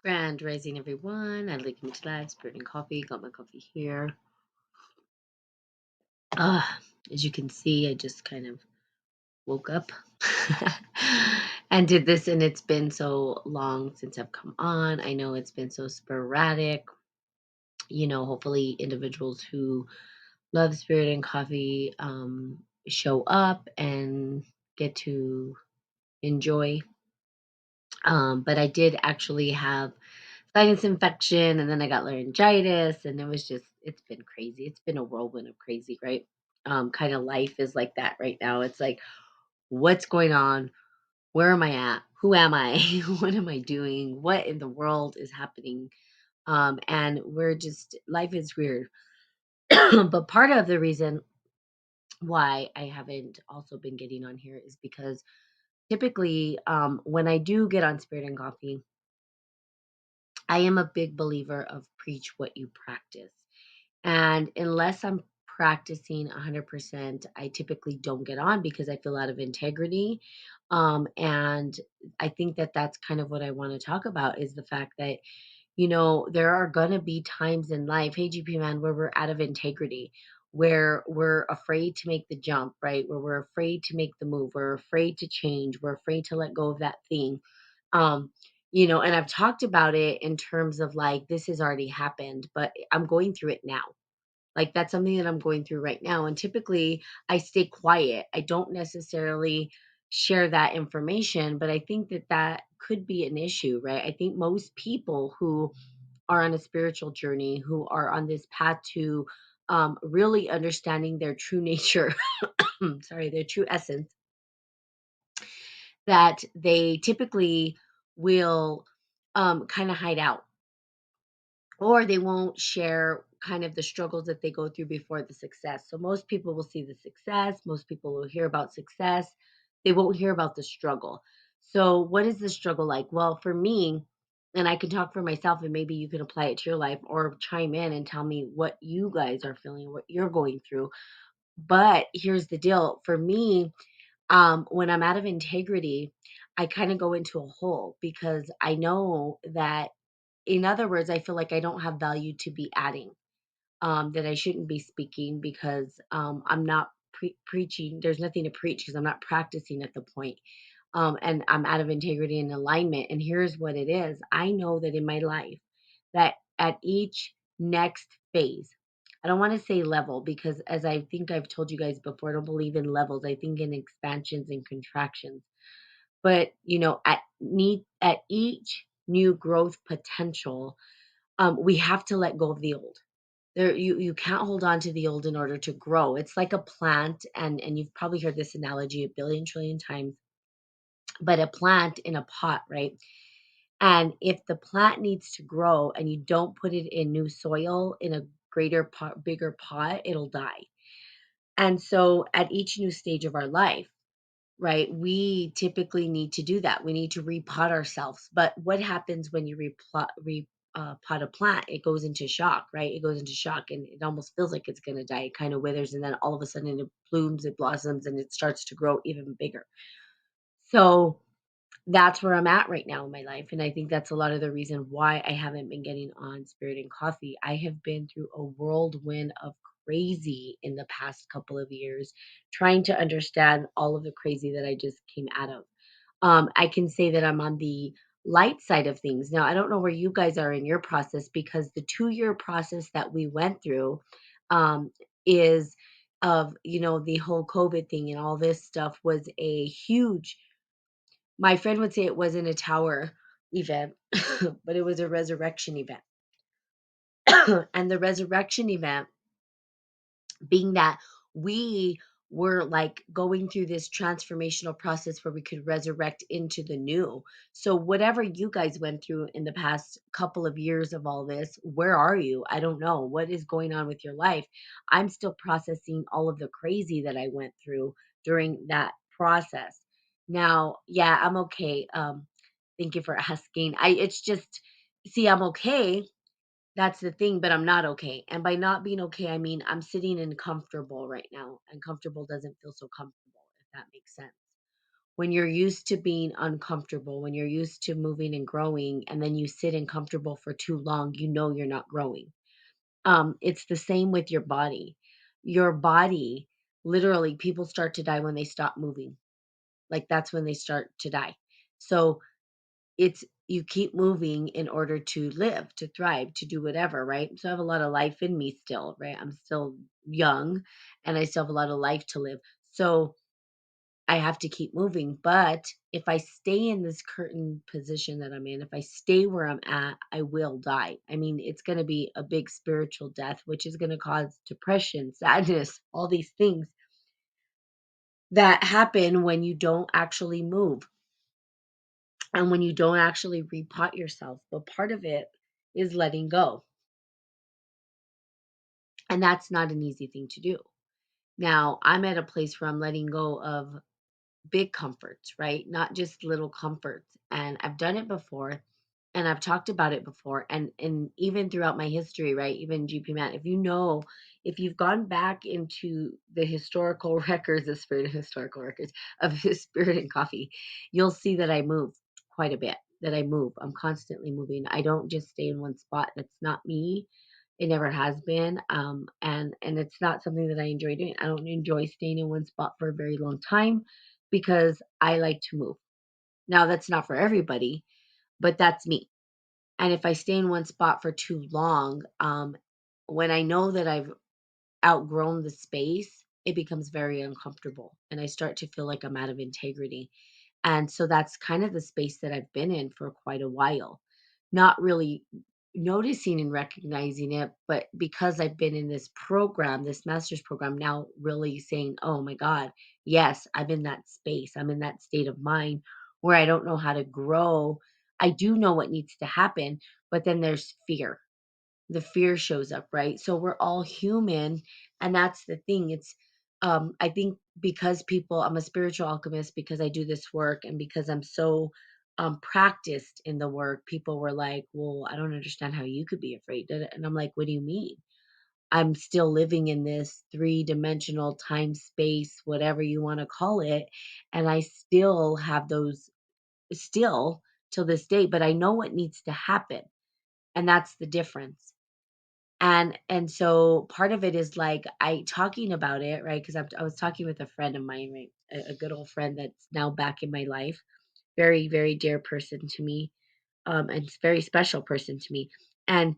Grand rising, everyone. I'd like me to live, spirit and coffee. Got my coffee here. Ah, as you can see, I just kind of woke up and did this, and it's been so long since I've come on. I know it's been so sporadic. Hopefully, individuals who love spirit and coffee show up and get to enjoy. But I did actually have sinus infection, and then I got laryngitis, and it's been crazy. It's been a whirlwind of crazy, right? Kind of life is like that right now. It's like, what's going on? Where am I at? Who am I? What am I doing? What in the world is happening? And life is weird. But part of the reason why I haven't also been getting on here is because typically, when I do get on Spirit and Coffee, I am a big believer of preach what you practice. And unless I'm practicing 100%, I typically don't get on because I feel out of integrity. And I think that that's kind of what I want to talk about is the fact that, there are going to be times in life, hey, GP man, where we're out of integrity, where we're afraid to make the jump, right? Where we're afraid to make the move, we're afraid to change, we're afraid to let go of that thing. Um, and I've talked about it in terms of like, this has already happened, but I'm going through it now. Like, that's something that I'm going through right now, and typically, I stay quiet. I don't necessarily share that information, but I think that that could be an issue, right? I think most people who are on a spiritual journey, who are on this path to, really understanding their true nature, sorry, their true essence, that they typically will, kinda hide out or they won't share kind of the struggles that they go through before the success. So most people will see the success, most people will hear about success, they won't hear about the struggle. So what is the struggle like? Well, for me, and I can talk for myself and maybe you can apply it to your life or chime in and tell me what you guys are feeling, what you're going through. But here's the deal. For me, when I'm out of integrity, I kind of go into a hole because I know that, in other words, I feel like I don't have value to be adding, that I shouldn't be speaking because I'm not preaching. There's nothing to preach because I'm not practicing at the point. And I'm out of integrity and alignment. And here's what it is. I know that in my life, that at each next phase, I don't want to say level because, as I think I've told you guys before, I don't believe in levels. I think in expansions and contractions. But at each new growth potential, we have to let go of the old. You can't hold on to the old in order to grow. It's like a plant, and you've probably heard this analogy a billion trillion times, but a plant in a pot, right? And if the plant needs to grow and you don't put it in new soil in a greater pot, bigger pot, it'll die. And so at each new stage of our life, right, we typically need to do that. We need to repot ourselves. But what happens when you pot a plant? It goes into shock, right? It goes into shock and it almost feels like it's going to die. It kind of withers and then all of a sudden it blooms, it blossoms, and it starts to grow even bigger. So that's where I'm at right now in my life. And I think that's a lot of the reason why I haven't been getting on Spirit and Coffee. I have been through a whirlwind of crazy in the past couple of years, trying to understand all of the crazy that I just came out of. I can say that I'm on the light side of things. Now, I don't know where you guys are in your process because the 2-year process that we went through um, is of, the whole COVID thing and all this stuff was a huge, my friend would say it wasn't a tower event, but it was a resurrection event. And the resurrection event being that we were like going through this transformational process where we could resurrect into the new. So, whatever you guys went through in the past couple of years of all this, where are you? I don't know. What is going on with your life? I'm still processing all of the crazy that I went through during that process. Now, yeah, I'm okay. Thank you for asking. It's just, see, I'm okay, that's the thing, but I'm not okay. And by not being okay, I mean I'm sitting in comfortable right now, and comfortable doesn't feel so comfortable, if that makes sense. When you're used to being uncomfortable, when you're used to moving and growing, and then you sit uncomfortable for too long, you know you're not growing. It's the same with your body. Your body, literally, people start to die when they stop moving. Like that's when they start to die. So it's you keep moving in order to live, to thrive, to do whatever, right? So I have a lot of life in me still, right? I'm still young and I still have a lot of life to live. So I have to keep moving. But if I stay in this current position that I'm in, if I stay where I'm at, I will die. I mean, it's going to be a big spiritual death, which is going to cause depression, sadness, all these things that happen when you don't actually move and when you don't actually repot yourself. But part of it is letting go. And that's not an easy thing to do. Now, I'm at a place where I'm letting go of big comforts, right? Not just little comforts. And I've done it before and I've talked about it before. And even throughout my history, right? Even GP Man, if you know, if you've gone back into the historical records, the spirit of historical records of his spirit and coffee, you'll see that I move quite a bit. That I move. I'm constantly moving. I don't just stay in one spot. That's not me. It never has been. And it's not something that I enjoy doing. I don't enjoy staying in one spot for a very long time because I like to move. Now that's not for everybody, but that's me. And if I stay in one spot for too long, when I know that I've outgrown the space, it becomes very uncomfortable and I start to feel like I'm out of integrity. And so that's kind of the space that I've been in for quite a while. Not really noticing and recognizing it, but because I've been in this program, this master's program, now really saying, oh my God, yes, I'm in that space. I'm in that state of mind where I don't know how to grow. I do know what needs to happen, but then there's fear. The fear shows up, right? So we're all human, and that's the thing. It's I think because people I'm a spiritual alchemist because I do this work and because I'm so practiced in the work, people were like, "Well, I don't understand how you could be afraid." And I'm like, "What do you mean?" I'm still living in this three-dimensional time space, whatever you want to call it, and I still have those still till this day, but I know what needs to happen, and that's the difference. And so part of it is like I talking about it, right? Because I was talking with a friend of mine, right? A good old friend that's now back in my life, very, very dear person to me, and very special person to me. And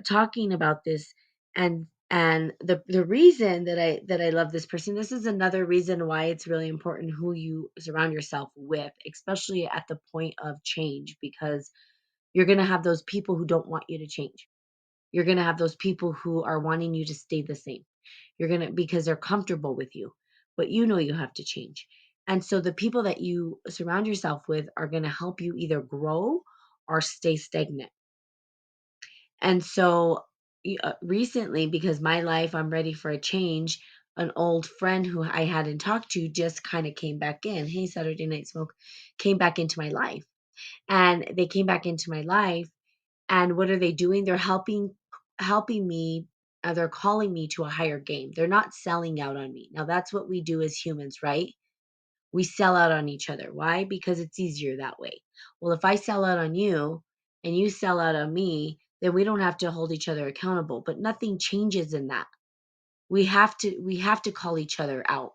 talking about this, and the reason that I love this person, this is another reason why it's really important who you surround yourself with, especially at the point of change, because you're gonna have those people who don't want you to change. You're gonna have those people who are wanting you to stay the same. You're gonna because they're comfortable with you, but you know you have to change. And so the people that you surround yourself with are gonna help you either grow or stay stagnant. And so recently, because my life, I'm ready for a change. An old friend who I hadn't talked to just kind of came back in. Hey, Saturday Night Smoke came back into my life. And they came back into my life and what are they doing? They're helping me, they're calling me to a higher game. They're not selling out on me. Now that's what we do as humans, right? We sell out on each other. Why? Because it's easier that way. Well, if I sell out on you and you sell out on me, then we don't have to hold each other accountable. But nothing changes in that. We have to call each other out,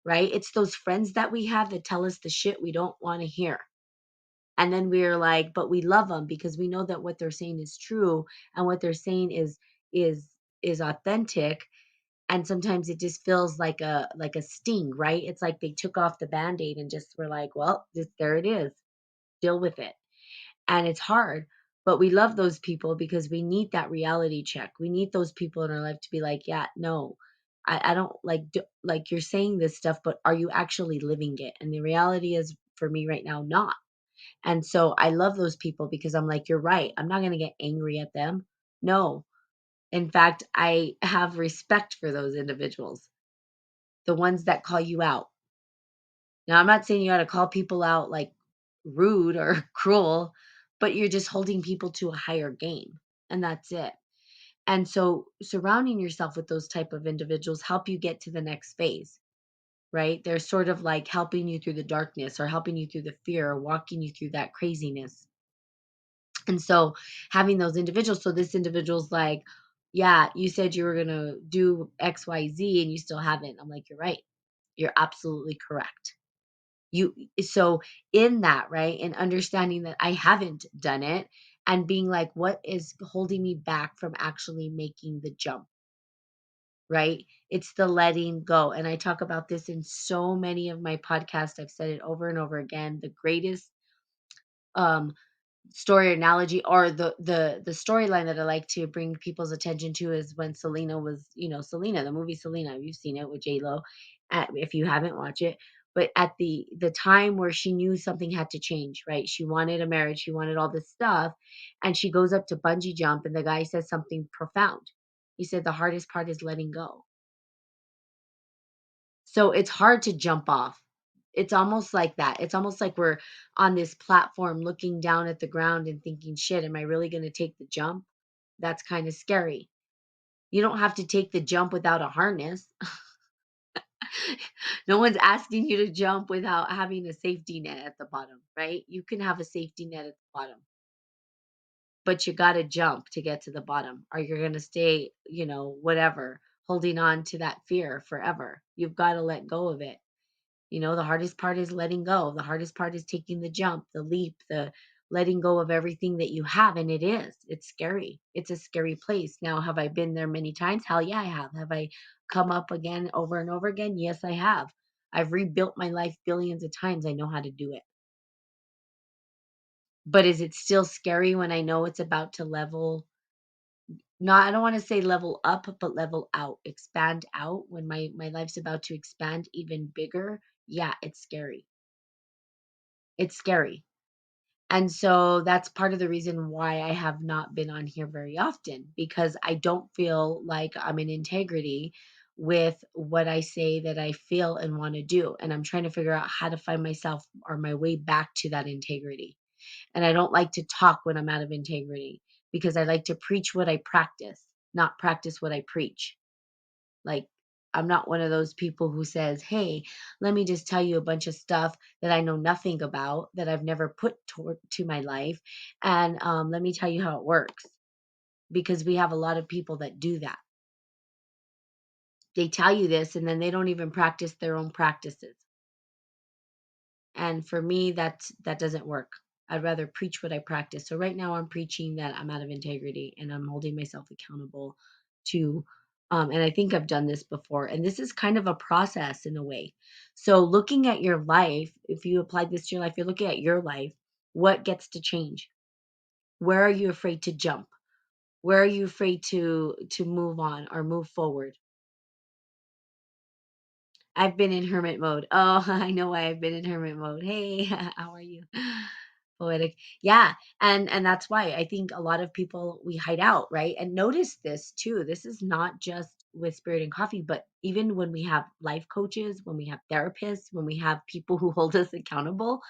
right? It's those friends that we have that tell us the shit we don't want to hear. And then we're like, but we love them because we know that what they're saying is true and what they're saying is is authentic. And sometimes it just feels like a sting, right? It's like they took off the band-aid and just were like, well, there it is. Deal with it. And it's hard. But we love those people because we need that reality check. We need those people in our life to be like, yeah, no, I don't like you're saying this stuff, but are you actually living it? And the reality is for me right now, not. And so I love those people because I'm like, you're right. I'm not going to get angry at them. No. In fact, I have respect for those individuals, the ones that call you out. Now, I'm not saying you got to call people out like rude or cruel, but you're just holding people to a higher game. And that's it. And so surrounding yourself with those type of individuals help you get to the next phase. right? They're sort of like helping you through the darkness or helping you through the fear or walking you through that craziness. And so having those individuals, so this individual's like, yeah, you said you were going to do XYZ and you still haven't. I'm like, you're right. You're absolutely correct. You so in that, right? And understanding that I haven't done it and being like, what is holding me back from actually making the jump, right? It's the letting go. And I talk about this in so many of my podcasts. I've said it over and over again. The greatest um story or analogy or the storyline that I like to bring people's attention to is when Selena was, Selena, the movie Selena. You've seen it with J Lo. If you haven't, watch it. But at the time where she knew something had to change, right? She wanted a marriage, she wanted all this stuff, and she goes up to bungee jump, and the guy says something profound. He said, "The hardest part is letting go." So it's hard to jump off. It's almost like that. It's almost like we're on this platform looking down at the ground and thinking, shit, am I really going to take the jump? That's kind of scary. You don't have to take the jump without a harness. No one's asking you to jump without having a safety net at the bottom, right? You can have a safety net at the bottom, but you got to jump to get to the bottom, or you're going to stay, whatever, holding on to that fear forever. You've got to let go of it. The hardest part is letting go. The hardest part is taking the jump, the leap, the letting go of everything that you have. And it is. It's scary. It's a scary place. Now, have I been there many times? Hell yeah, I have. Have I come up again over and over again? Yes, I have. I've rebuilt my life billions of times. I know how to do it. But is it still scary when I know it's about to level? No, I don't want to say level up, but level out, expand out. When my life's about to expand even bigger, yeah, it's scary. It's scary. And so that's part of the reason why I have not been on here very often because I don't feel like I'm in integrity with what I say that I feel and want to do. And I'm trying to figure out how to find myself or my way back to that integrity. And I don't like to talk when I'm out of integrity because I like to preach what I practice, not practice what I preach. Like, I'm not one of those people who says, "Hey, let me just tell you a bunch of stuff that I know nothing about, that I've never put to my life, and let me tell you how it works." Because we have a lot of people that do that. They tell you this, and then they don't even practice their own practices. And for me, that doesn't work. I'd rather preach what I practice. So right now I'm preaching that I'm out of integrity and I'm holding myself accountable to and I think I've done this before. And this is kind of a process in a way. So looking at your life, if you applied this to your life, you're looking at your life, what gets to change? Where are you afraid to jump? Where are you afraid to move on or move forward? I've been in hermit mode. Oh, I know why I've been in hermit mode. Hey, how are you? Poetic. Yeah, and that's why I think a lot of people we hide out, right? And notice this too. This is not just with Spirit and Coffee, but even when we have life coaches, when we have therapists, when we have people who hold us accountable,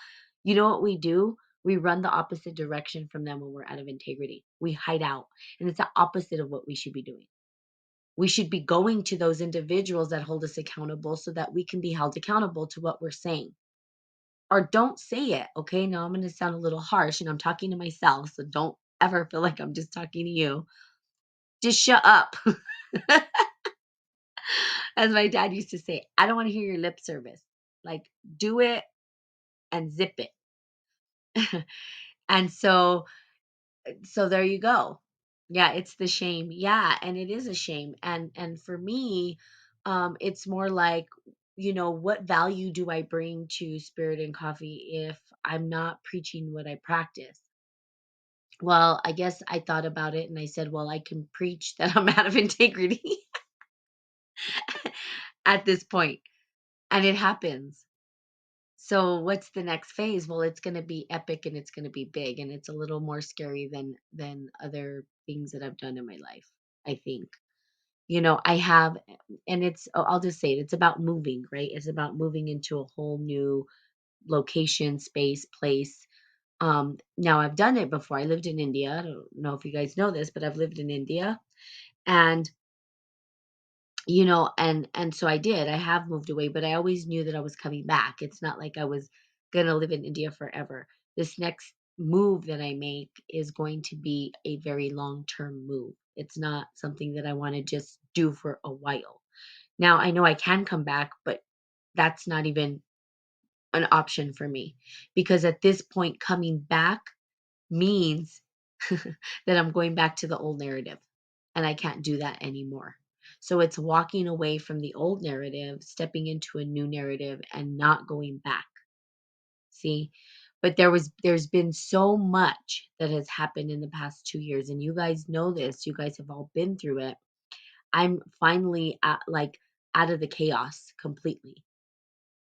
you know what we do? We run the opposite direction from them when we're out of integrity. We hide out, and it's the opposite of what we should be doing. We should be going to those individuals that hold us accountable so that we can be held accountable to what we're saying. Or don't say it. Okay. Now I'm going to sound a little harsh and I'm talking to myself. So don't ever feel like I'm just talking to you. Just shut up. As my dad used to say, I don't want to hear your lip service. Like, do it and zip it. And so there you go. Yeah, it's the shame. Yeah, and it is a shame. And for me, it's more like, what value do I bring to Spirit and Coffee if I'm not preaching what I practice? Well, I guess I thought about it and I said, well, I can preach that I'm out of integrity at this point, and it happens. So what's the next phase? Well, it's going to be epic and it's going to be big and it's a little more scary than other things that I've done in my life, I think. I have and I'll just say it, it's about moving, right? It's about moving into a whole new location, space, place. Now I've done it before. I lived in India. I don't know if you guys know this, but I've lived in India and and so I did. I have moved away, but I always knew that I was coming back. It's not like I was going to live in India forever. This next move that I make is going to be a very long-term move. It's not something that I want to just do for a while. Now, I know I can come back, but that's not even an option for me, because at this point coming back means that I'm going back to the old narrative, and I can't do that anymore. So it's walking away from the old narrative, stepping into a new narrative, and not going back. See? But there's been so much that has happened in the past 2 years, and you guys know this. You guys have all been through it. I'm finally out of the chaos completely.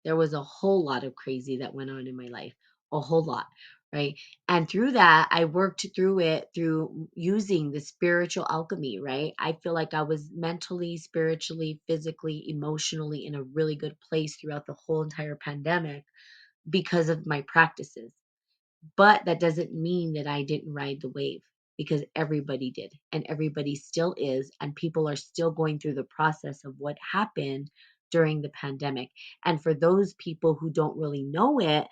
There was a whole lot of crazy that went on in my life, a whole lot, right? And through that, I worked through it through using the spiritual alchemy, right? I feel like I was mentally, spiritually, physically, emotionally in a really good place throughout the whole entire pandemic because of my practices. But that doesn't mean that I didn't ride the wave, because everybody did, and everybody still is, and people are still going through the process of what happened during the pandemic. And for those people who don't really know it,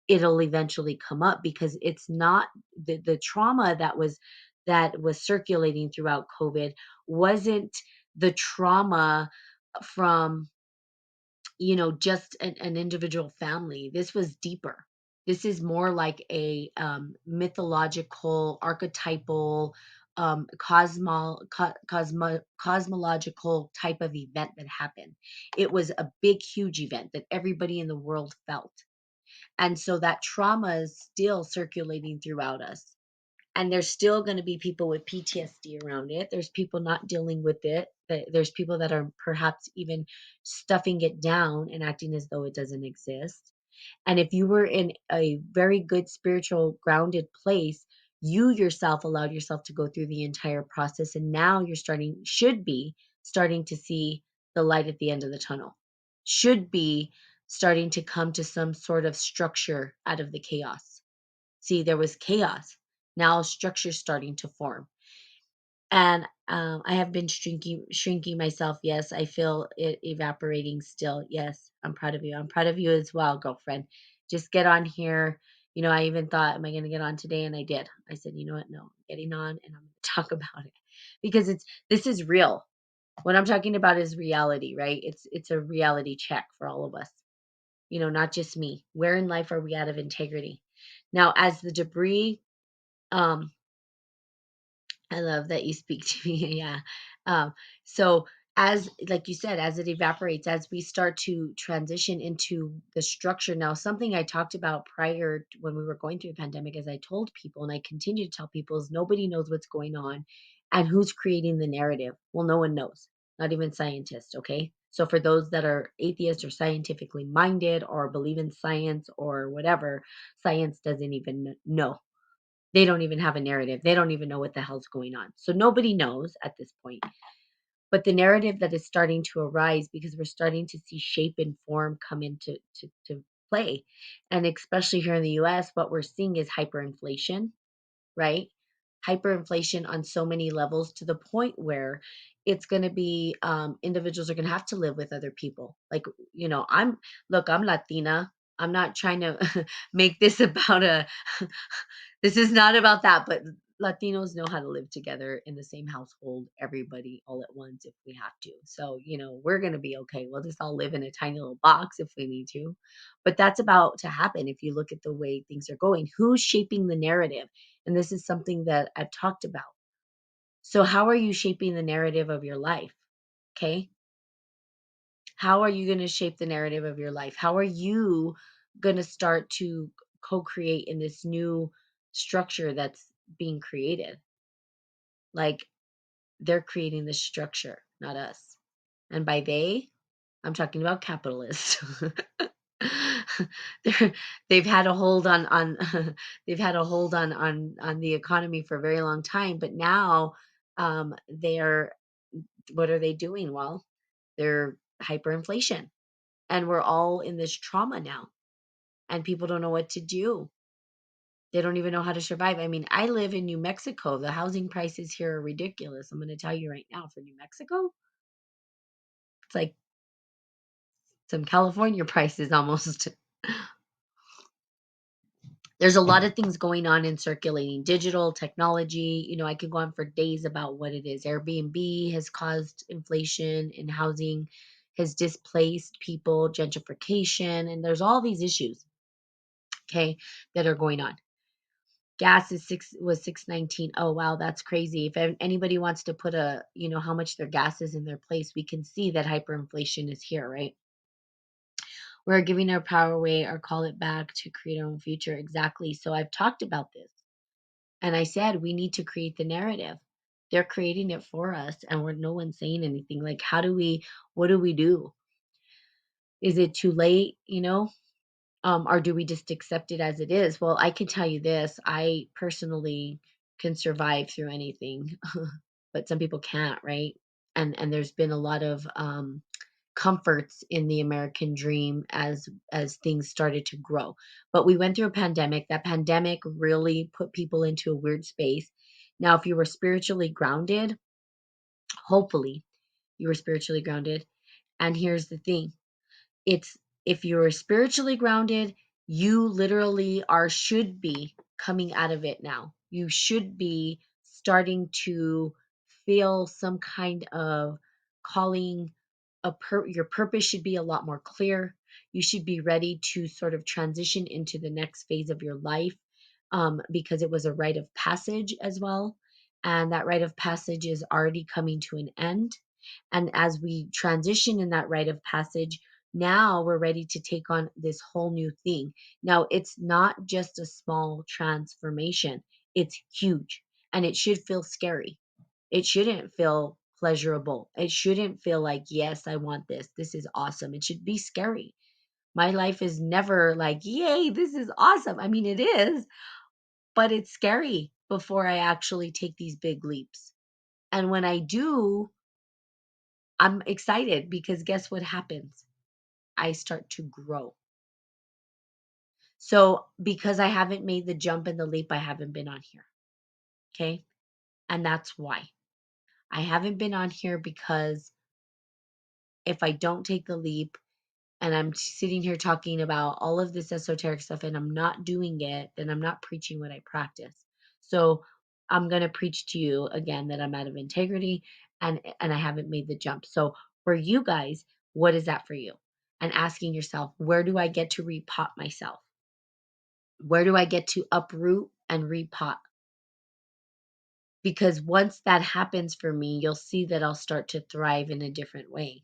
it'll eventually come up, because it's not the trauma that was circulating throughout COVID wasn't the trauma from just an individual family. This was deeper. This is more like a mythological, archetypal, cosmological type of event that happened. It was a big, huge event that everybody in the world felt. And so that trauma is still circulating throughout us. And there's still going to be people with PTSD around it. There's people not dealing with it. There's people that are perhaps even stuffing it down and acting as though it doesn't exist. And if you were in a very good spiritual grounded place, you yourself allowed yourself to go through the entire process, and now you're should be starting to see the light at the end of the tunnel. Should be starting to come to some sort of structure out of the chaos. See, there was chaos. Now structure's starting to form. And I have been shrinking myself. Yes, I feel it evaporating still. Yes, I'm proud of you. I'm proud of you as well, girlfriend. Just get on here. I even thought, am I going to get on today? And I did. I said, you know what? No, I'm getting on and I'm going to talk about it, because this is real. What I'm talking about is reality, right? It's a reality check for all of us. Not just me. Where in life are we out of integrity? Now, as the debris, um, I love that you speak to me. Yeah. Um, so as like you said, as it evaporates, as we start to transition into the structure now, something I talked about prior when we were going through the pandemic, as I told people, and I continue to tell people, is nobody knows what's going on and who's creating the narrative. Well, no one knows, not even scientists. Okay. So for those that are atheists or scientifically minded or believe in science or whatever, science doesn't even know. They don't even have a narrative. They don't even know what the hell's going on. So nobody knows at this point. But the narrative that is starting to arise, because we're starting to see shape and form come into to play. And especially here in the US, what we're seeing is hyperinflation, right? Hyperinflation on so many levels, to the point where it's going to be individuals are going to have to live with other people. Like, I'm Latina. I'm not trying to make this about a this is not about that, but Latinos know how to live together in the same household, everybody all at once if we have to. So, we're going to be okay. We'll just all live in a tiny little box if we need to. But that's about to happen if you look at the way things are going. Who's shaping the narrative? And this is something that I've talked about. So, how are you shaping the narrative of your life? Okay. How are you going to shape the narrative of your life? How are you going to start to co create in this new structure that's being created? Like, they're creating this structure, not us. And by they, I'm talking about capitalists. They're, they've had a hold on they've had a hold on the economy for a very long time, but now they're what are they doing? Well, they're hyperinflation, and we're all in this trauma now, and people don't know what to do. They don't even know how to survive. I mean, I live in New Mexico. The housing prices here are ridiculous. I'm going to tell you right now, for New Mexico, It's like some California prices almost. There's a lot of things going on in circulating digital technology. I could go on for days about what it is. Airbnb has caused inflation in housing, has displaced people, gentrification, and there's all these issues, okay, that are going on. Gas is 619. Oh wow, that's crazy. If anybody wants to put how much their gas is in their place, we can see that hyperinflation is here, right? We're giving our power away or call it back to create our own future. Exactly. So I've talked about this. And I said, we need to create the narrative. They're creating it for us, and no one's saying anything. Like, what do we do? Is it too late, or do we just accept it as it is? Well, I can tell you this, I personally can survive through anything, but some people can't, right? And there's been a lot of comforts in the American dream as things started to grow. But we went through a pandemic. That pandemic really put people into a weird space. Now, if you were spiritually grounded, hopefully you were spiritually grounded. And here's the thing. It's if you're spiritually grounded, you literally should be coming out of it now. You should be starting to feel some kind of calling. Your purpose should be a lot more clear. You should be ready to sort of transition into the next phase of your life, because it was a rite of passage as well. And that rite of passage is already coming to an end. And as we transition in that rite of passage, now we're ready to take on this whole new thing. Now, it's not just a small transformation, it's huge, and it should feel scary. It shouldn't feel pleasurable. It shouldn't feel like, yes, I want this. This is awesome. It should be scary. My life is never like, yay, this is awesome. I mean, it is, but it's scary before I actually take these big leaps. And when I do, I'm excited because guess what happens? I start to grow. So, because I haven't made the jump and the leap, I haven't been on here. Okay. And that's why I haven't been on here, because if I don't take the leap and I'm sitting here talking about all of this esoteric stuff and I'm not doing it, then I'm not preaching what I practice. So, I'm going to preach to you again that I'm out of integrity, and I haven't made the jump. So, for you guys, what is that for you? And asking yourself, where do I get to repot myself? Where do I get to uproot and repot? Because once that happens for me, you'll see that I'll start to thrive in a different way.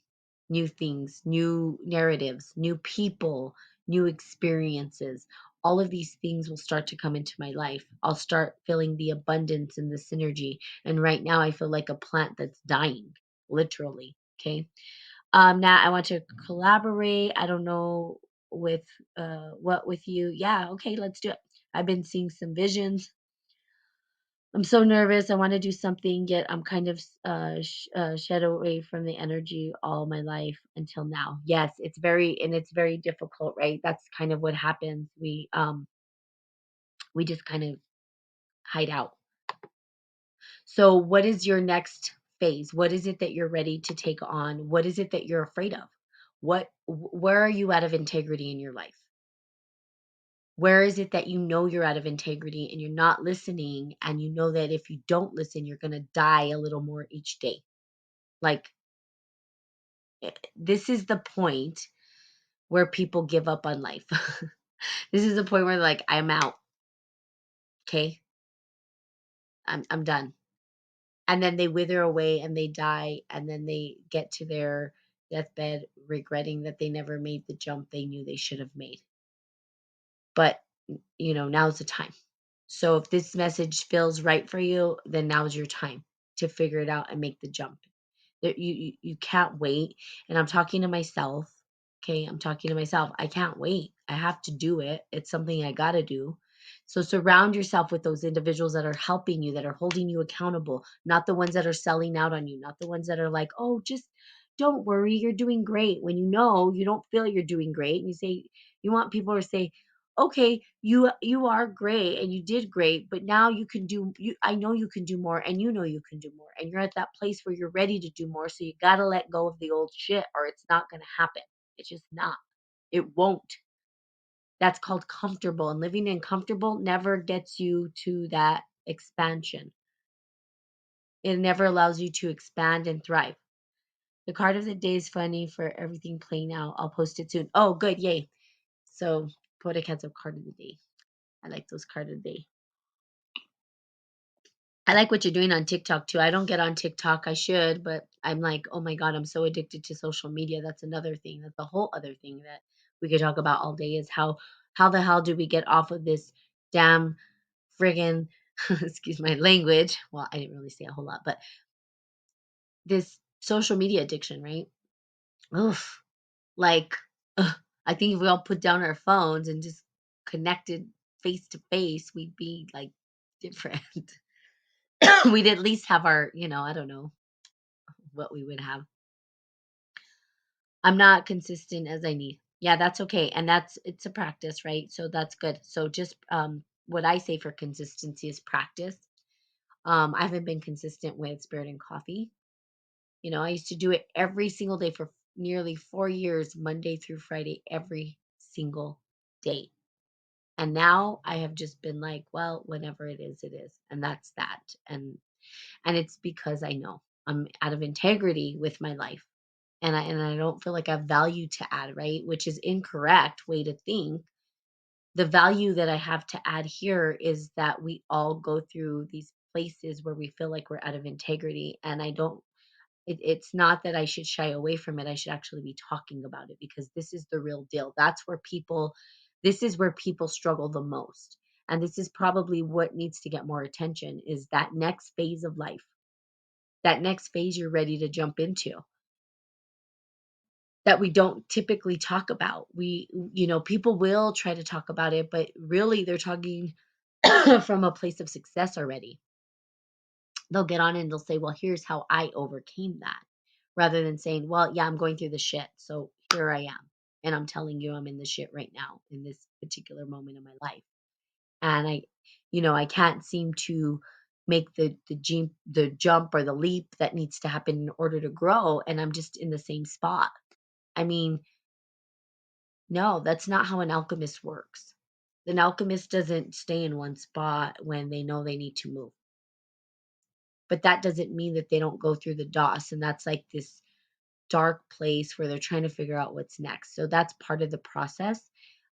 New things, new narratives, new people, new experiences. All of these things will start to come into my life. I'll start feeling the abundance and the synergy. And right now, I feel like a plant that's dying, literally. Okay. Now I want to collaborate. I don't know with what with you. Yeah, okay, let's do it. I've been seeing some visions. I'm so nervous. I want to do something, yet I'm kind of shed away from the energy all my life until now. Yes, it's very difficult, right? That's kind of what happens. We just kind of hide out. So, what is your next phase? What is it that you're ready to take on? What is it that you're afraid of? Where are you out of integrity in your life? Where is it that you know you're out of integrity and you're not listening, and you know that if you don't listen, you're going to die a little more each day? Like, this is the point where people give up on life. This is the point where, like, I'm out. Okay. I'm done. And then they wither away and they die, and then they get to their deathbed regretting that they never made the jump they knew they should have made. But now's the time. So if this message feels right for you, then now's your time to figure it out and make the jump. You can't wait. And I'm talking to myself. Okay, I'm talking to myself. I can't wait. I have to do it. It's something I got to do. So surround yourself with those individuals that are helping you, that are holding you accountable, not the ones that are selling out on you, not the ones that are like, "Oh, just don't worry, you're doing great." When you know you don't feel you're doing great, and you want people to say, okay, you are great and you did great, but now you can do you I know you can do more and you know you can do more. And you're at that place where you're ready to do more. So you gotta let go of the old shit or it's not gonna happen. It's just not. It won't. That's called comfortable. And living in comfortable never gets you to that expansion. It never allows you to expand and thrive. The card of the day is funny for everything playing out. I'll post it soon. Oh, good. Yay. So, Poetic Heads of card of the day. I like those card of the day. I like what you're doing on TikTok too. I don't get on TikTok. I should, but I'm like, oh my God, I'm so addicted to social media. That's another thing. That's a whole other thing that we could talk about all day is how the hell do we get off of this damn friggin' excuse my language. Well, I didn't really say a whole lot, but this social media addiction, right? Oof. Like, ugh, I think if we all put down our phones and just connected face to face, we'd be like different. We'd at least have our, I don't know what we would have. I'm not consistent as I need. Yeah, that's okay. And it's a practice, right? So that's good. So just what I say for consistency is practice. I haven't been consistent with Spirit and Coffee. I used to do it every single day for nearly 4 years, Monday through Friday, every single day. And now I have just been like, well, whenever it is, it is. And that's that. And it's because I know I'm out of integrity with my life. And I don't feel like I have value to add, right? Which is incorrect way to think. The value that I have to add here is that we all go through these places where we feel like we're out of integrity. And I don't it's not that I should shy away from it. I should actually be talking about it because this is the real deal. This is where people struggle the most. And this is probably what needs to get more attention is that next phase of life, that next phase you're ready to jump into that we don't typically talk about. People will try to talk about it, but really they're talking from a place of success already. They'll get on and they'll say, well, here's how I overcame that. Rather than saying, well, yeah, I'm going through the shit. So here I am. And I'm telling you, I'm in the shit right now in this particular moment in my life. And I can't seem to make the jump or the leap that needs to happen in order to grow. And I'm just in the same spot. I mean, no, that's not how an alchemist works. An alchemist doesn't stay in one spot when they know they need to move. But that doesn't mean that they don't go through the DOS. And that's like this dark place where they're trying to figure out what's next. So that's part of the process.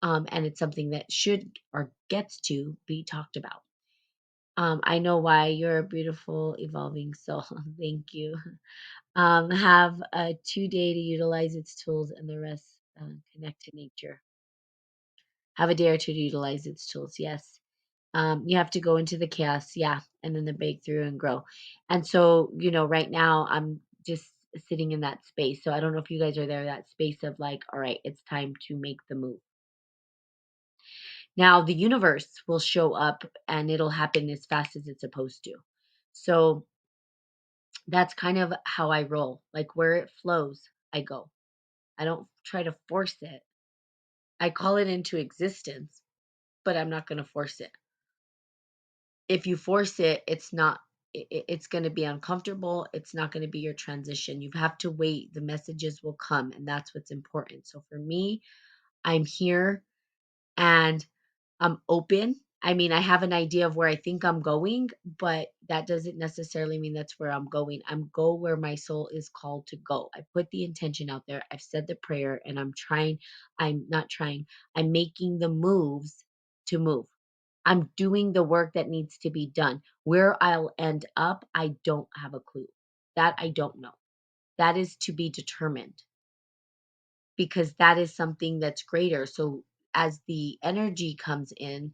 And it's something that should or gets to be talked about. I know why you're a beautiful, evolving soul. Thank you. Have a 2 day to utilize its tools and the rest connect to nature. Have a day or two to utilize its tools. Yes. You have to go into the chaos, yeah, and then the breakthrough and grow. And so, right now I'm just sitting in that space. So I don't know if you guys are there, that space of like, all right, it's time to make the move. Now the universe will show up and it'll happen as fast as it's supposed to. So that's kind of how I roll. Like where it flows, I go. I don't try to force it. I call it into existence, but I'm not going to force it. If you force it, it's going to be uncomfortable. It's not going to be your transition. You have to wait. The messages will come, and that's what's important. So for me, I'm here and I'm open. I mean, I have an idea of where I think I'm going, but that doesn't necessarily mean that's where I'm going. I'm go where my soul is called to go. I put the intention out there. I've said the prayer and I'm not trying. I'm making the moves to move. I'm doing the work that needs to be done. Where I'll end up, I don't have a clue. That I don't know. That is to be determined because that is something that's greater. So as the energy comes in,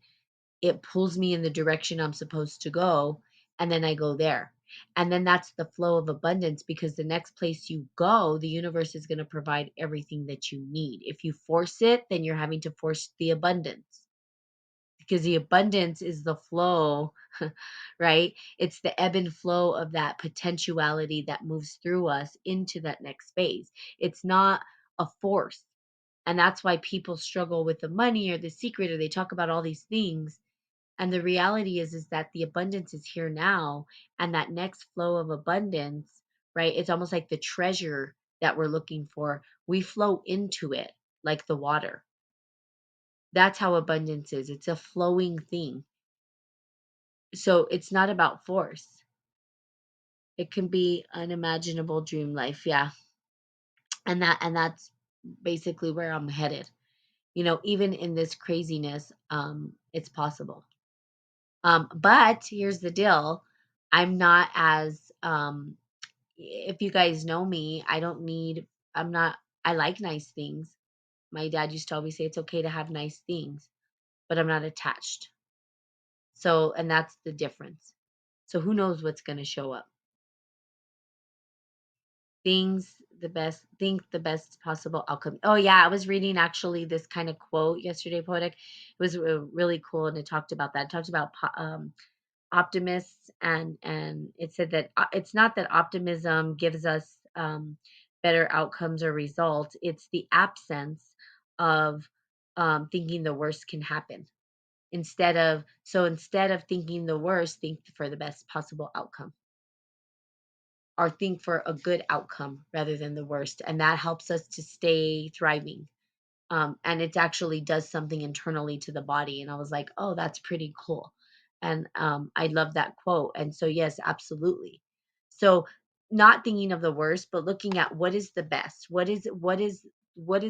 it pulls me in the direction I'm supposed to go, and then I go there. And then that's the flow of abundance because the next place you go, the universe is going to provide everything that you need. If you force it, then you're having to force the abundance because the abundance is the flow, right? It's the ebb and flow of that potentiality that moves through us into that next phase. It's not a force. And that's why people struggle with the money or the secret, or they talk about all these things. And the reality is that the abundance is here now, and that next flow of abundance, right? It's almost like the treasure that we're looking for. We flow into it like the water. That's how abundance is. It's a flowing thing. So it's not about force. It can be unimaginable dream life. Yeah. And that's basically where I'm headed. Even in this craziness, it's possible. But here's the deal. I'm not as if you guys know me, I'm not I like nice things. My dad used to always say it's okay to have nice things, but I'm not attached. So, and that's the difference. So who knows what's going to show up? Think the best possible outcome. Oh yeah, I was reading actually this kind of quote yesterday, poetic. It was really cool, and it talked about that. It talked about optimists, and it said that it's not that optimism gives us better outcomes or results. It's the absence of thinking the worst can happen. Instead of thinking the worst, think for the best possible outcome, or think for a good outcome rather than the worst, and that helps us to stay thriving. And it actually does something internally to the body. And I was like, oh, that's pretty cool. And I love that quote. And so, yes, absolutely. So, not thinking of the worst, but looking at what is the best. What is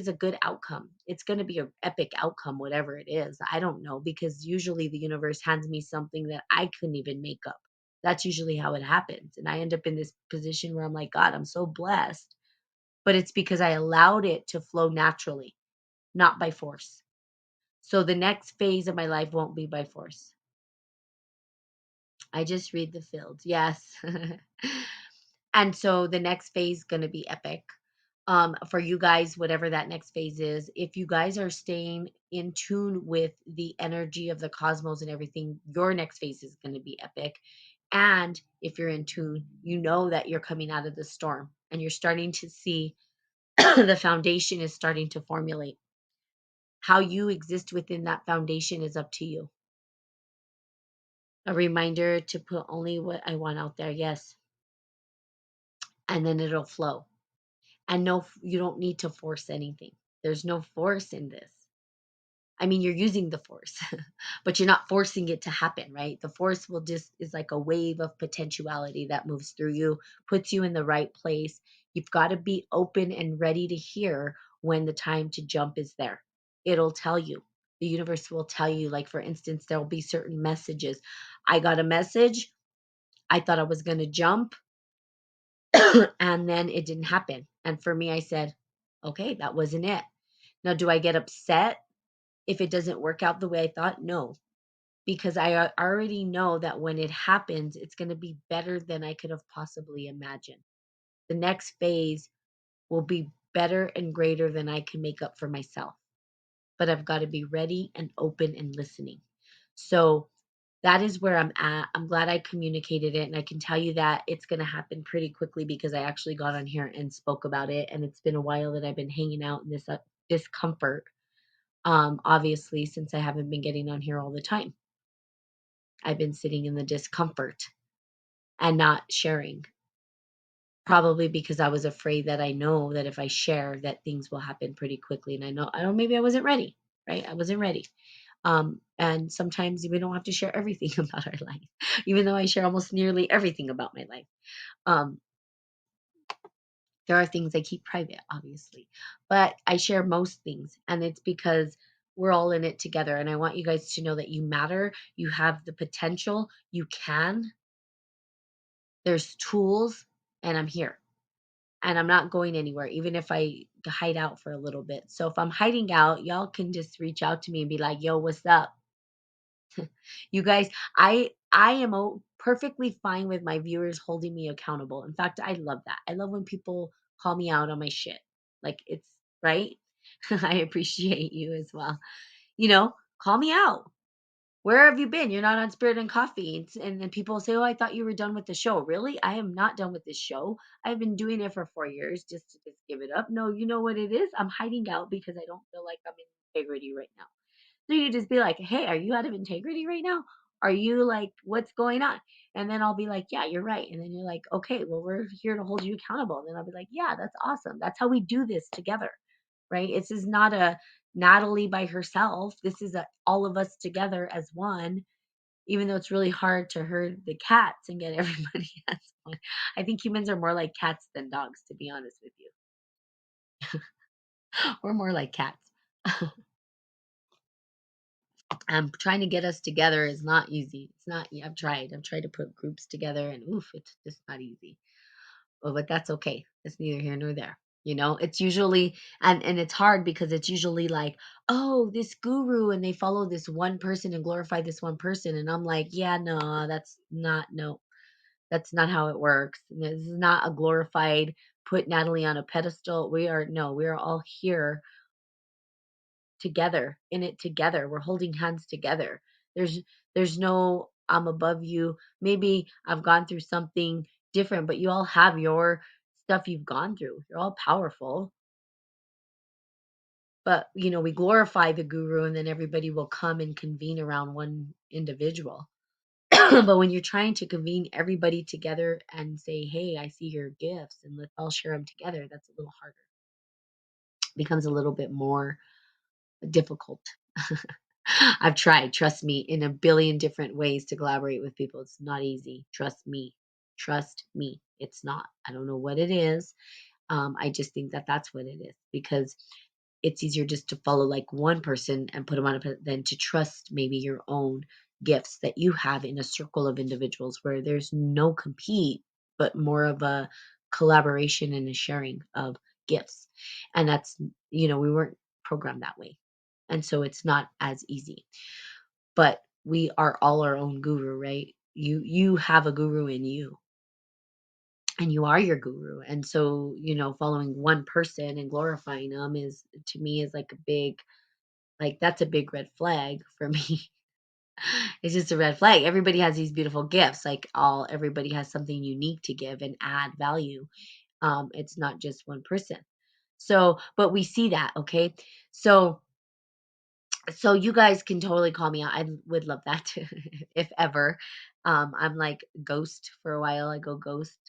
a good outcome? It's going to be an epic outcome, whatever it is. I don't know, because usually the universe hands me something that I couldn't even make up. That's usually how it happens. And I end up in this position where I'm like, God, I'm so blessed. But it's because I allowed it to flow naturally, not by force. So the next phase of my life won't be by force. I just read the fields. Yes. And so the next phase is going to be epic. For you guys, whatever that next phase is, if you guys are staying in tune with the energy of the cosmos and everything, your next phase is going to be epic. And if you're in tune, you know that you're coming out of the storm and you're starting to see the foundation is starting to formulate. How you exist within that foundation is up to you. A reminder to put only what I want out there. Yes. And then it'll flow. And no, you don't need to force anything. There's no force in this. I mean, you're using the force, but you're not forcing it to happen, right? The force will just is like a wave of potentiality that moves through you, puts you in the right place. You've got to be open and ready to hear when the time to jump is there. It'll tell you. The universe will tell you, like, for instance, there'll be certain messages. I got a message. I thought I was going to jump, and then it didn't happen. And for me, I said, okay, that wasn't it. Now, do I get upset if it doesn't work out the way I thought? No, because I already know that when it happens, it's going to be better than I could have possibly imagined. The next phase will be better and greater than I can make up for myself. But I've got to be ready and open and listening. So that is where I'm at. I'm glad I communicated it. And I can tell you that it's going to happen pretty quickly because I actually got on here and spoke about it. And it's been a while that I've been hanging out in this discomfort, obviously, since I haven't been getting on here all the time. I've been sitting in the discomfort and not sharing. Probably because I was afraid that I know that if I share that things will happen pretty quickly. And I know maybe I wasn't ready, right? I wasn't ready. And sometimes we don't have to share everything about our life, even though I share almost nearly everything about my life. Um, there are things I keep private, obviously, but I share most things, and it's because we're all in it together. And I want you guys to know that you matter, you have the potential, you can. There's tools, and I'm here. And I'm not going anywhere, even if I hide out for a little bit. So if I'm hiding out, y'all can just reach out to me and be like, yo, what's up? You guys, I am perfectly fine with my viewers holding me accountable. In fact, I love that. I love when people call me out on my shit. Like, it's right. I appreciate you as well. Call me out. Where have you been? You're not on Spirit and Coffee. And then people say, oh, I thought you were done with the show. Really? I am not done with this show. I've been doing it for 4 years just to just give it up. No, you know what it is? I'm hiding out because I don't feel like I'm in integrity right now. So you just be like, hey, are you out of integrity right now? Are you like, what's going on? And then I'll be like, yeah, you're right. And then you're like, okay, well, we're here to hold you accountable. And then I'll be like, yeah, that's awesome. That's how we do this together, right? This is not a Natalie by herself. This is all of us together as one, even though it's really hard to herd the cats and get everybody as one. I think humans are more like cats than dogs, to be honest with you. We're more like cats. Trying to get us together is not easy. It's not. I've tried. I've tried to put groups together, and oof, it's just not easy. But that's okay. It's neither here nor there. It's usually and it's hard because it's usually like, oh, this guru, and they follow this one person and glorify this one person, and I'm like, yeah, no, that's not no, that's not how it works. This is not a glorified put Natalie on a pedestal. We are no, we are all here together, in it together. We're holding hands together. There's there's no I'm above you. Maybe I've gone through something different, but you all have your stuff you've gone through. You're all powerful. But we glorify the guru and then everybody will come and convene around one individual. But when you're trying to convene everybody together and say, "Hey, I see your gifts and let's all share them together," that's a little harder. Becomes a little bit more difficult. I've tried, trust me, in a billion different ways to collaborate with people. It's not easy. Trust me. Trust me. It's not. I don't know what it is. I just think that that's what it is because it's easier just to follow like one person and put them on than to trust maybe your own gifts that you have in a circle of individuals where there's no compete, but more of a collaboration and a sharing of gifts. And we weren't programmed that way. And so it's not as easy. But we are all our own guru, right? You have a guru in you and you are your guru. And so, following one person and glorifying them is to me is like a big like that's a big red flag for me. It's just a red flag. Everybody has these beautiful gifts. Like all everybody has something unique to give and add value. It's not just one person. So, but we see that, okay? So you guys can totally call me out. I would love that too, if ever. I'm like ghost for a while. I go ghost.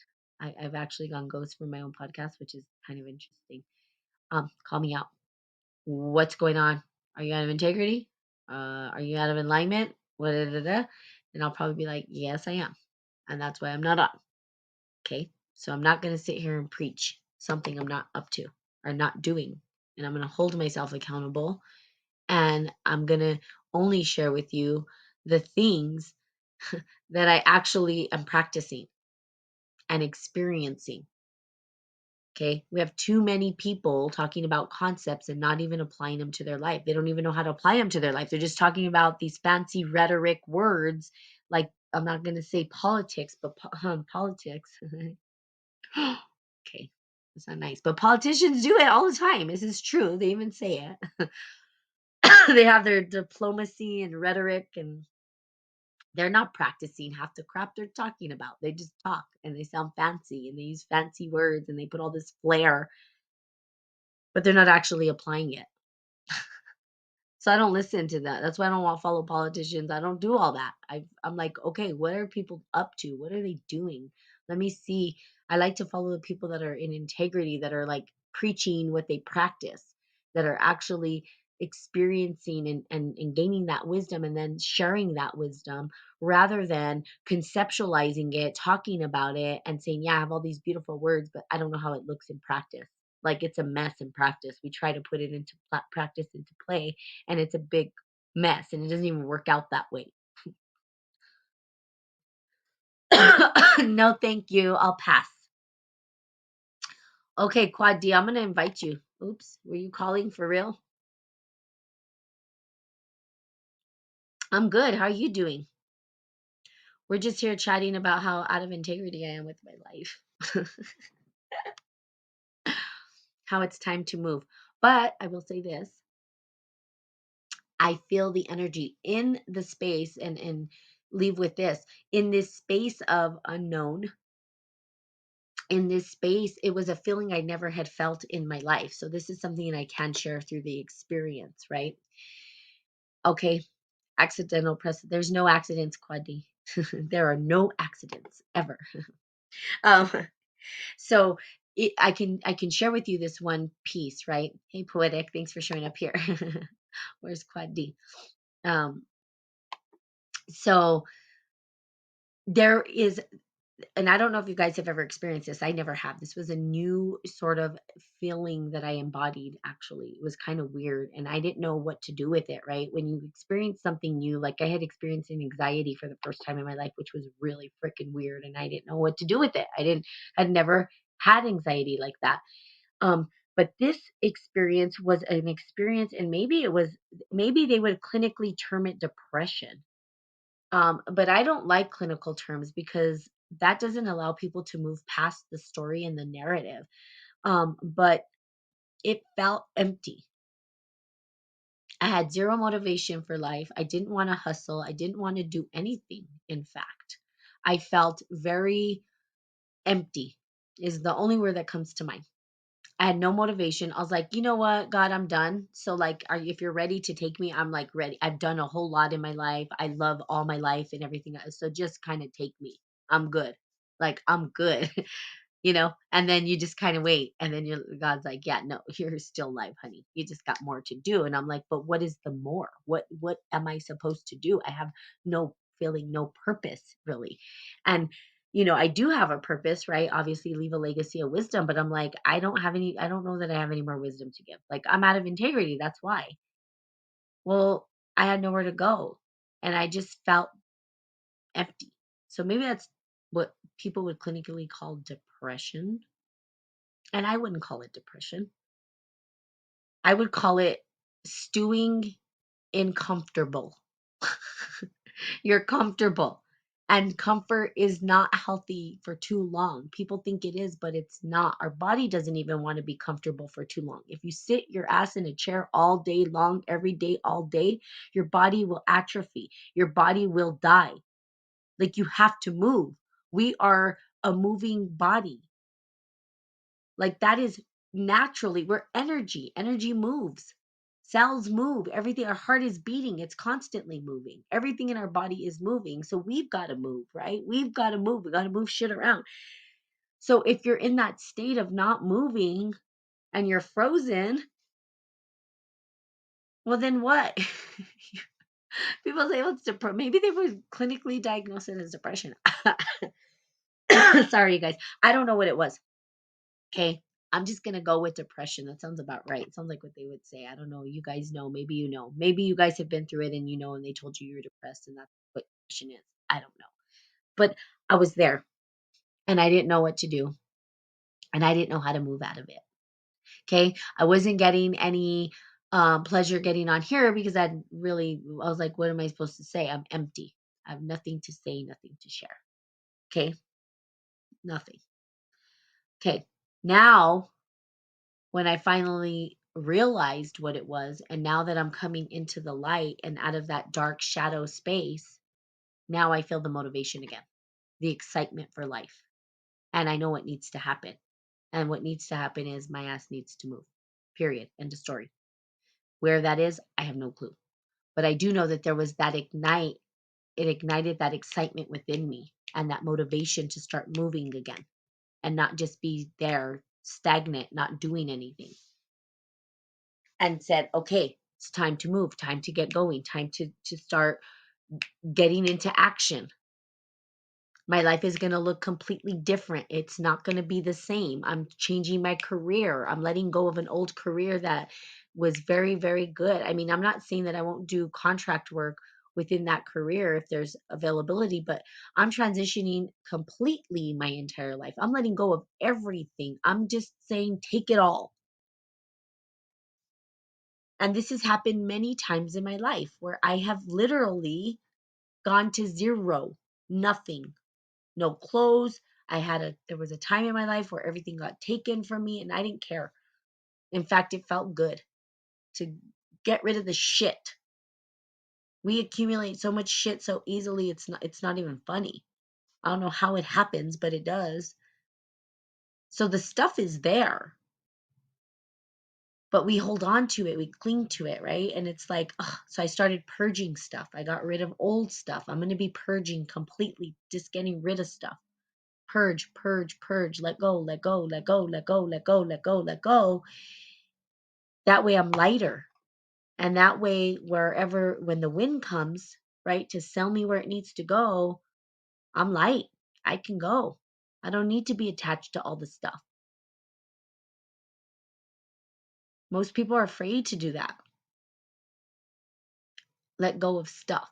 I've actually gone ghost for my own podcast, which is kind of interesting. Call me out. What's going on? Are you out of integrity? Are you out of alignment? What? And I'll probably be like, yes, I am, and that's why I'm not on. Okay, so I'm not going to sit here and preach something I'm not up to or not doing, and I'm going to hold myself accountable and I'm going to only share with you the things that I actually am practicing and experiencing. Okay. We have too many people talking about concepts and not even applying them to their life. They don't even know how to apply them to their life. They're just talking about these fancy rhetoric words. Like, I'm not going to say politics, but politics. Okay. That's not nice. But politicians do it all the time. This is true. They even say it. They have their diplomacy and rhetoric, and they're not practicing half the crap they're talking about. They just talk and they sound fancy and they use fancy words and they put all this flair, but they're not actually applying it. So I don't listen to that. That's why I don't want to follow politicians. I don't do all that. I'm like, okay, what are people up to? What are they doing? Let me see. I like to follow the people that are in integrity, that are like preaching what they practice, that are actually experiencing and gaining that wisdom and then sharing that wisdom rather than conceptualizing it, talking about it, and saying, yeah, I have all these beautiful words, but I don't know how it looks in practice. Like it's a mess in practice. We try to put it into practice, into play, and it's a big mess and it doesn't even work out that way. No, thank you. I'll pass. Okay, Quad D, I'm going to invite you. Oops, were you calling for real? I'm good. How are you doing? We're just here chatting about how out of integrity I am with my life, how it's time to move. But I will say this, I feel the energy in the space, and leave with this. In this space of unknown, in this space, it was a feeling I never had felt in my life. So this is something that I can share through the experience, right? Okay, accidental press. There's no accidents, Quadi. There are no accidents ever. Um, so I can share with you this one piece, right? Hey, poetic, thanks for showing up here. Where's Quad D? Um, so there is, and I don't know if you guys have ever experienced this. I never have. This was a new sort of feeling that I embodied, actually. It was kind of weird, and I didn't know what to do with it, right? When you experience something new, like I had experienced an anxiety for the first time in my life, which was really freaking weird, and I didn't know what to do with it. Had never had anxiety like that. Um, but this experience was an experience, and maybe they would clinically term it depression. But I don't like clinical terms because that doesn't allow people to move past the story and the narrative. But it felt empty. I had zero motivation for life. I didn't want to hustle. I didn't want to do anything, in fact. I felt very empty, is the only word that comes to mind. I had no motivation. I was like, you know what, God, I'm done. So, like, if you're ready to take me, I'm like ready. I've done a whole lot in my life. I love all my life and everything. So just kind of take me. I'm good. Like, I'm good. And then you just kind of wait, and then God's like, yeah, no, you're still alive, honey, you just got more to do. And I'm like, but what is the more? What am I supposed to do? I have no feeling, no purpose, really. And I do have a purpose, right? Obviously, leave a legacy of wisdom, but I'm like, I don't know that I have any more wisdom to give. Like, I'm out of integrity, that's why. Well, I had nowhere to go, and I just felt empty. So maybe that's what people would clinically call depression. And I wouldn't call it depression. I would call it stewing in comfortable. You're comfortable. And comfort is not healthy for too long. People think it is, but it's not. Our body doesn't even want to be comfortable for too long. If you sit your ass in a chair all day long, every day, all day, your body will atrophy. Your body will die. Like, you have to move. We are a moving body. Like, that is naturally, we're energy. Energy moves. Cells move. Everything, our heart is beating. It's constantly moving. Everything in our body is moving. So we've got to move, right? We've got to move. We got to move shit around. So if you're in that state of not moving and you're frozen, well, then what? People say, well, it's depression. Maybe they would clinically diagnose it as depression. Sorry, you guys. I don't know what it was. Okay. I'm just gonna go with depression. That sounds about right. It sounds like what they would say. I don't know. You guys know. Maybe you know. Maybe you guys have been through it, and and they told you you're depressed, and that's what depression is. I don't know. But I was there, and I didn't know what to do, and I didn't know how to move out of it. Okay. I wasn't getting any pleasure getting on here because I was like, what am I supposed to say? I'm empty. I have nothing to say, nothing to share. Okay. Nothing. Okay. Now, when I finally realized what it was, and now that I'm coming into the light and out of that dark shadow space, now I feel the motivation again, the excitement for life. And I know what needs to happen. And what needs to happen is my ass needs to move. Period. End of story. Where that is, I have no clue. But I do know that there was that ignite. It ignited that excitement within me and that motivation to start moving again and not just be there stagnant, not doing anything. And said, okay, it's time to move, time to get going, time to start getting into action. My life is going to look completely different. It's not going to be the same. I'm changing my career. I'm letting go of an old career that was very, very good. I mean, I'm not saying that I won't do contract work within that career if there's availability, but I'm transitioning completely my entire life. I'm letting go of everything. I'm just saying, take it all. And this has happened many times in my life where I have literally gone to zero, nothing, no clothes. There was a time in my life where everything got taken from me and I didn't care. In fact, it felt good to get rid of the shit. We accumulate so much shit so easily, it's not even funny. I don't know how it happens, but it does. So the stuff is there, but we hold on to it, we cling to it, right? And it's like, ugh. So I started purging stuff. I got rid of old stuff. I'm going to be purging completely, just getting rid of stuff. Purge, purge, purge, let go, let go, let go, let go, let go, let go, let go. That way I'm lighter. And that way, wherever, when the wind comes, right, to sell me where it needs to go, I'm light. I can go. I don't need to be attached to all the stuff. Most people are afraid to do that. Let go of stuff.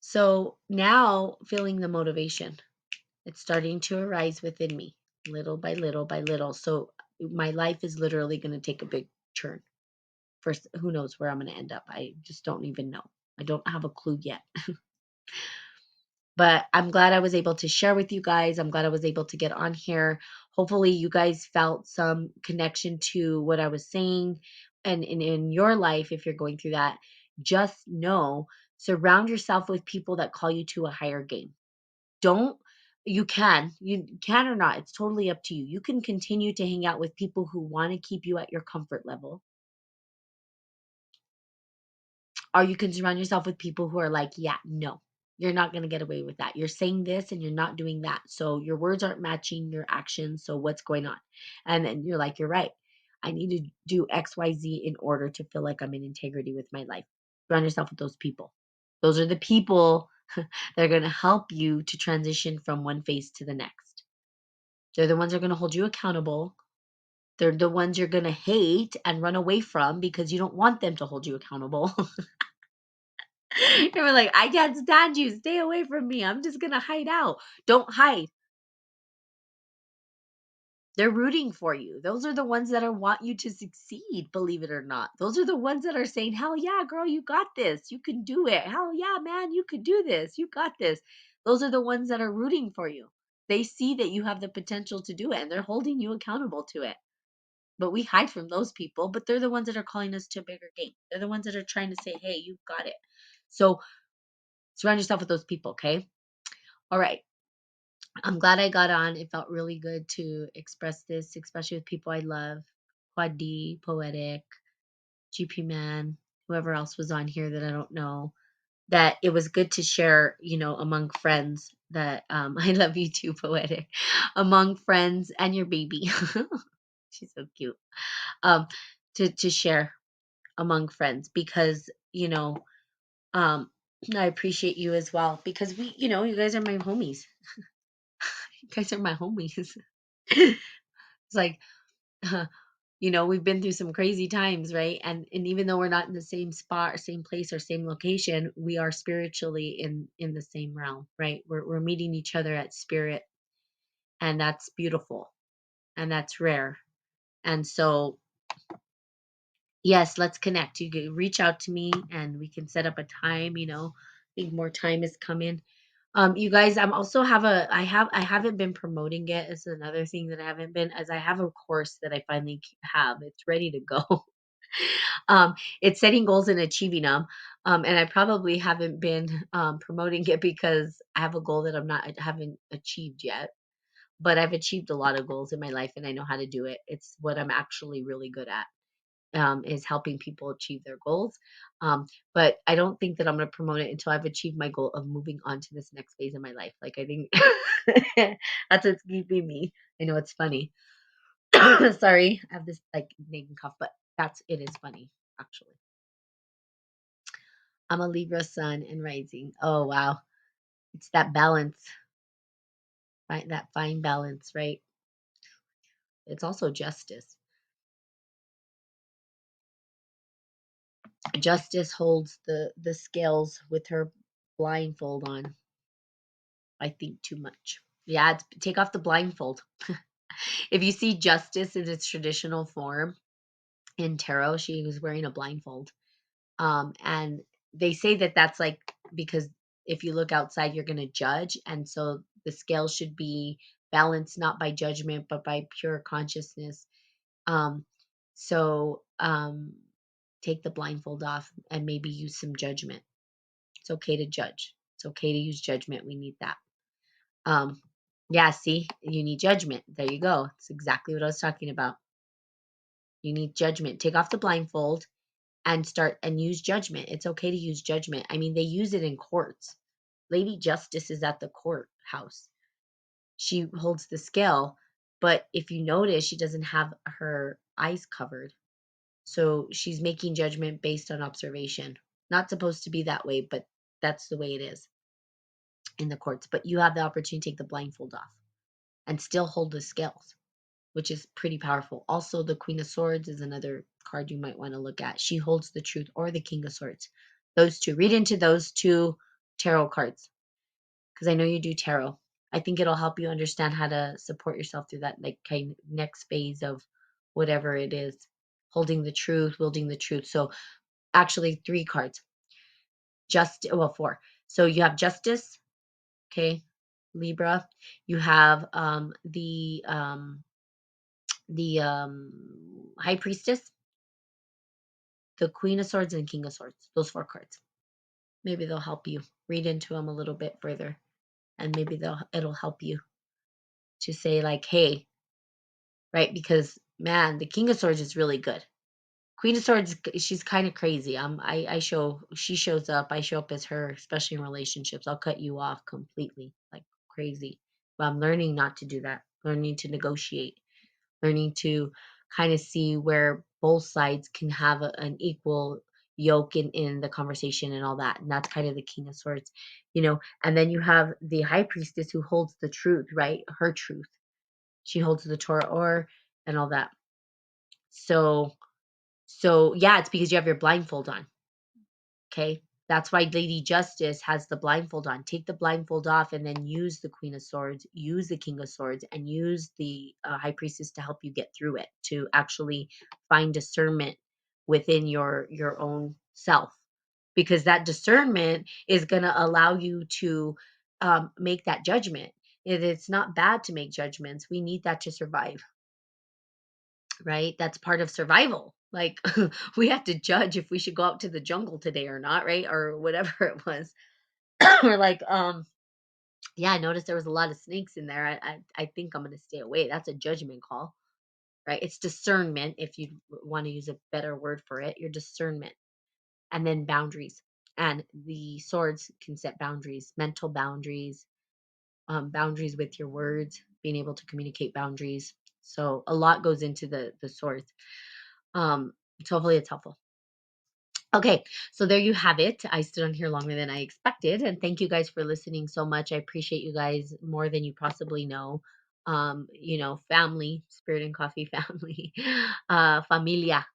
So now feeling the motivation, it's starting to arise within me little by little by little. So my life is literally going to take a big turn. First, who knows where I'm going to end up? I just don't even know. I don't have a clue yet. But I'm glad I was able to share with you guys. I'm glad I was able to get on here. Hopefully, you guys felt some connection to what I was saying. And in your life, if you're going through that, just know, surround yourself with people that call you to a higher game. Don't, you can or not. It's totally up to you. You can continue to hang out with people who want to keep you at your comfort level, or you can surround yourself with people who are like, yeah, no, you're not going to get away with that. You're saying this and you're not doing that. So your words aren't matching your actions. So what's going on? And then you're like, you're right. I need to do XYZ in order to feel like I'm in integrity with my life. Surround yourself with those people. Those are the people that are going to help you to transition from one phase to the next. They're the ones that are going to hold you accountable. They're the ones you're going to hate and run away from because you don't want them to hold you accountable. They were like, I can't stand you. Stay away from me. I'm just going to hide out. Don't hide. They're rooting for you. Those are the ones that are want you to succeed, believe it or not. Those are the ones that are saying, hell yeah, girl, you got this. You can do it. Hell yeah, man, you could do this. You got this. Those are the ones that are rooting for you. They see that you have the potential to do it and they're holding you accountable to it. But we hide from those people, but they're the ones that are calling us to a bigger game. They're the ones that are trying to say, hey, you got it. So surround yourself with those people, okay? All right. I'm glad I got on. It felt really good to express this, especially with people I love. Quad D, Poetic, GP Man, whoever else was on here that I don't know. That it was good to share, among friends that I love you too, Poetic. Among friends and your baby. She's so cute. Um, to share among friends because, um I appreciate you as well because you guys are my homies. You guys are my homies. It's like, we've been through some crazy times, right? And even though we're not in the same spot or same place or same location, we are spiritually in the same realm, right? We're meeting each other at spirit, and that's beautiful and that's rare. And so, yes, let's connect. You can reach out to me and we can set up a time, I think more time is coming. You guys, I'm also I haven't been promoting it. It's another thing that I haven't been, as I have a course that I finally have. It's ready to go. It's setting goals and achieving them. And I probably haven't been promoting it because I have a goal that I haven't achieved yet. But I've achieved a lot of goals in my life and I know how to do it. It's what I'm actually really good at. Is helping people achieve their goals. But I don't think that I'm going to promote it until I've achieved my goal of moving on to this next phase of my life. Like, I think that's what's keeping me. I know it's funny. Sorry, I have this like nagging cough, but it is funny, actually. I'm a Libra sun and rising. Oh, wow. It's that balance, right? That fine balance, right? It's also justice. Justice holds the scales with her blindfold on. I think too much. Yeah, take off the blindfold. If you see justice in its traditional form in tarot, she was wearing a blindfold. And they say that that's like because if you look outside, you're going to judge. And so the scale should be balanced not by judgment, but by pure consciousness. Um, so take the blindfold off and maybe use some judgment. It's okay to judge. It's okay to use judgment. We need that. Um, yeah, see, you need judgment. There you go. It's exactly what I was talking about. You need judgment. Take off the blindfold and start and use judgment. It's okay to use judgment. I mean, they use it in courts. Lady Justice is at the courthouse. She holds the scale, but if you notice, she doesn't have her eyes covered. So she's making judgment based on observation. Not supposed to be that way, but that's the way it is in the courts. But you have the opportunity to take the blindfold off and still hold the scales, which is pretty powerful. Also, the Queen of Swords is another card you might want to look at. She holds the truth, or the King of Swords. Those two. Read into those two tarot cards because I know you do tarot. I think it'll help you understand how to support yourself through that like kind of next phase of whatever it is. Holding the truth, wielding the truth. So actually three cards. Four. So you have Justice, okay, Libra. You have the High Priestess, the Queen of Swords, and King of Swords. Those four cards. Maybe they'll help you read into them a little bit further, and maybe it'll help you to say like, hey, right? Because man, the King of Swords is really good. Queen of Swords, she's kind of crazy. She shows up. I show up as her, especially in relationships. I'll cut you off completely, like crazy. But I'm learning not to do that. Learning to negotiate. Learning to kind of see where both sides can have an equal yoke in the conversation and all that. And that's kind of the King of Swords, you know. And then you have the High Priestess who holds the truth, right? Her truth. She holds the Torah or and all that. So yeah, it's because you have your blindfold on. Okay. That's why Lady Justice has the blindfold on. Take the blindfold off and then use the Queen of Swords, use the King of Swords, and use the High Priestess to help you get through it, to actually find discernment within your own self. Because that discernment is going to allow you to make that judgment. It's not bad to make judgments. We need that to survive, right? That's part of survival. Like we have to judge if we should go out to the jungle today or not, right? Or whatever it was. We're like, yeah, I noticed there was a lot of snakes in there. I think I'm gonna stay away. That's a judgment call, right? It's discernment, if you want to use a better word for it, your discernment. And then boundaries. And the swords can set boundaries, mental boundaries, boundaries with your words, being able to communicate boundaries. So a lot goes into the swords. Um, so hopefully it's helpful. Okay, so there you have it. I stood on here longer than I expected, and thank you guys for listening so much. I appreciate you guys more than you possibly know. Family, Spirit and Coffee family, familia.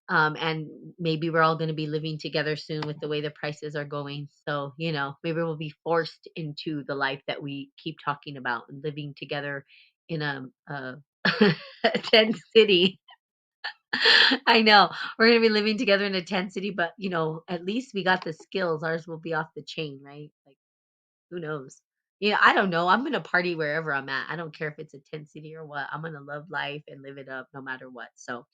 And maybe we're all going to be living together soon with the way the prices are going. So, maybe we'll be forced into the life that we keep talking about and living together in a a tent city. I know. We're gonna be living together in a tent city, but at least we got the skills. Ours will be off the chain, right? Like, who knows? I don't know. I'm gonna party wherever I'm at. I don't care if it's a tent city or what. I'm gonna love life and live it up no matter what. So,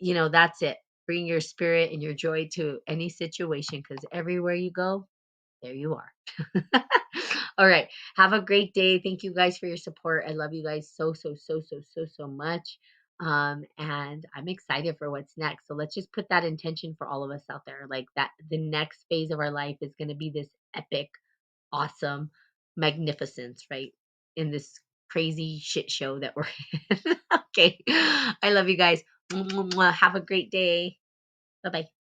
that's it. Bring your spirit and your joy to any situation because everywhere you go, there you are. All right. Have a great day. Thank you guys for your support. I love you guys so, so, so, so, so, so much. And I'm excited for what's next. So let's just put that intention for all of us out there. Like that the next phase of our life is going to be this epic, awesome magnificence, right? In this crazy shit show that we're in. Okay. I love you guys. Have a great day. Bye bye.